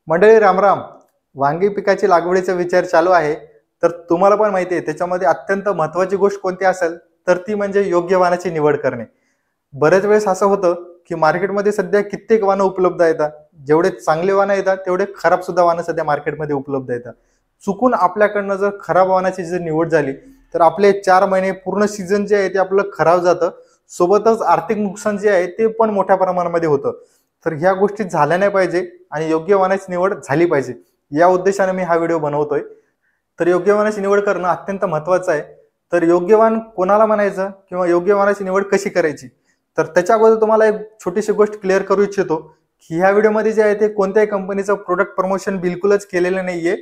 मंडळी रामराम. वांगी पिकाची लागवडीचा विचार चालू आहे. तर तुम्हाला पण माहिती आहे त्याच्यामध्ये अत्यंत महत्त्वाची गोष्ट कोणती असेल तर ती म्हणजे योग्य वाणाची निवड करणे. बरेच वेळेस असं होतं की मार्केटमध्ये सध्या कित्येक वाहनं उपलब्ध आहेत. जेवढे चांगले वाहनं येतात तेवढे खराब सुद्धा वाहनं सध्या मार्केटमध्ये उपलब्ध आहेत. चुकून आपल्याकडनं जर खराब वाहनाची जर निवड झाली तर आपले 4 महिने पूर्ण सीझन जे आहे ते आपलं खराब जातं. सोबतच आर्थिक नुकसान जे आहे ते पण मोठ्या प्रमाणामध्ये होतं. तर ह्या गोष्टी झाल्या नाही पाहिजे आणि योग्य वाहनाची निवड झाली पाहिजे. या उद्देशाने मी हा व्हिडिओ बनवतोय. तर योग्य वाहनाची निवड करणं अत्यंत महत्त्वाचं आहे. तर योग्य वाहन कोणाला म्हणायचं किंवा योग्य वाहनाची निवड कशी करायची, तर त्याच्या अगोदर तुम्हाला एक छोटीशी गोष्ट क्लिअर करू इच्छितो की ह्या व्हिडिओमध्ये जे आहे ते कोणत्याही कंपनीचं प्रोडक्ट प्रमोशन बिलकुलच केलेलं नाहीये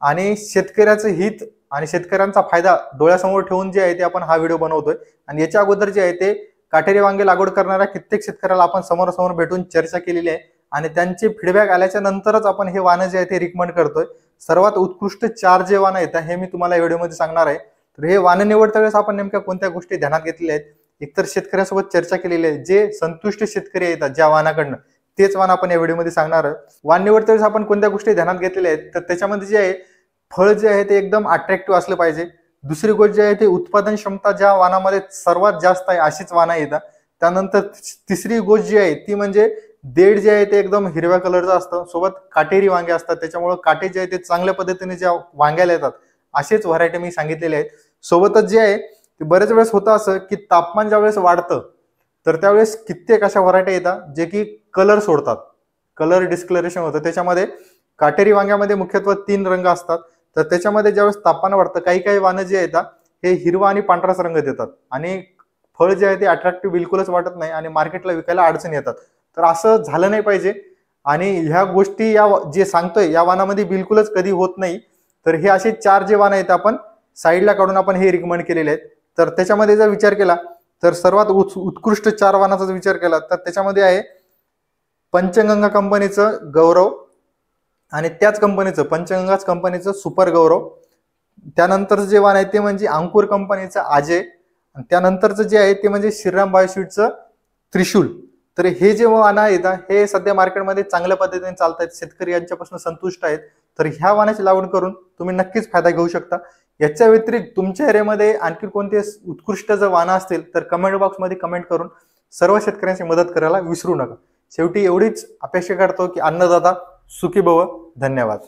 आणि शेतकऱ्याचं हित आणि शेतकऱ्यांचा फायदा डोळ्यासमोर ठेवून जे आहे ते आपण हा व्हिडिओ बनवतोय. आणि याच्या अगोदर जे आहे ते काटेरी वांगे लागवड करणाऱ्या कित्येक शेतकऱ्याला आपण समोरासमोर भेटून चर्चा केलेली आहे आणि त्यांचे फीडबॅक आल्याच्या नंतरच आपण हे वाहनं जे आहे ते रिकमेंड करतोय. सर्वात उत्कृष्ट 4 जे वाहनं येतात हे मी तुम्हाला या व्हिडिओमध्ये सांगणार आहे. तर हे वाहनं निवडता वेळेस आपण नेमक्या कोणत्या गोष्टी ध्यानात घेतलेल्या आहेत, एकतर शेतकऱ्यासोबत चर्चा केलेली आहे. जे संतुष्ट शेतकरी येतात ज्या वाहनाकडनं तेच वाहन आपण या व्हिडिओमध्ये सांगणार आहोत. वाहन निवडता वेळेस आपण कोणत्या गोष्टी ध्यानात घेतलेल्या आहेत, तर त्याच्यामध्ये जे आहे फळ जे आहे ते एकदम अट्रॅक्टिव्ह असलं पाहिजे. दुसरी गोष्ट जी आहे ते उत्पादन क्षमता ज्या वाहनामध्ये सर्वात जास्त आहे अशीच वाहनं येतात. त्यानंतर तिसरी गोष्ट जी आहे ती म्हणजे देठ जे आहे ते एकदम हिरव्या कलरचं असतं, सोबत काटेरी वांगे असतात. त्याच्यामुळे काटे जे आहे ते चांगल्या पद्धतीने ज्या वांग्याला येतात असेच व्हरायटी मी सांगितलेले आहेत. सोबतच जे आहे ते बरेच वेळेस होतं असं की तापमान ज्या वेळेस वाढतं तर त्यावेळेस कित्येक अशा व्हरायटी येतात जे की कलर सोडतात, कलर डिस्कलरेशन होतं. त्याच्यामध्ये काटेरी वांग्यामध्ये मुख्यत्वे 3 रंग असतात. तर त्याच्यामध्ये ज्यावेळेस तापमान वाढतं काही काही वाहनं जे येतात हे हिरवा आणि पांढराच रंग देतात आणि फळ जे आहे ते अट्रॅक्टिव्ह बिलकुलच वाटत नाही आणि मार्केटला विकायला अडचण येतात. तर असं झालं नाही पाहिजे आणि ह्या गोष्टी या जे सांगतोय या वाहनामध्ये बिलकुलच कधी होत नाही. तर हे असे 4 जे वाहनं आहेत आपण साईडला काढून आपण हे रिकमेंड केलेले आहेत. तर त्याच्यामध्ये जर विचार केला तर सर्वात उत्कृष्ट 4 वाहनाचा विचार केला तर त्याच्यामध्ये आहे पंचगंगा कंपनीचं गौरव आणि त्याच कंपनीचं पंचगंगाच कंपनीचं सुपर गौरव. त्यानंतर जे वाहन आहे ते म्हणजे अंकुर कंपनीचं अजय आणि त्यानंतरचं जे आहे ते म्हणजे श्रीराम बायोशीटचं त्रिशूल. तर हे जे वाहनं आहेत हे सध्या मार्केटमध्ये चांगल्या पद्धतीने चालत आहेत, शेतकरी यांच्यापासून संतुष्ट आहेत. तर ह्या वाहनाची लागवड करून तुम्ही नक्कीच फायदा घेऊ शकता. याच्या व्यतिरिक्त तुमच्या एरियामध्ये आणखी कोणते उत्कृष्ट जर वाहनं असतील तर कमेंट बॉक्समध्ये कमेंट करून सर्व शेतकऱ्यांची मदत करायला विसरू नका. शेवटी एवढीच अपेक्षा करतो की अन्नदाता सुखी भव. धन्यवाद.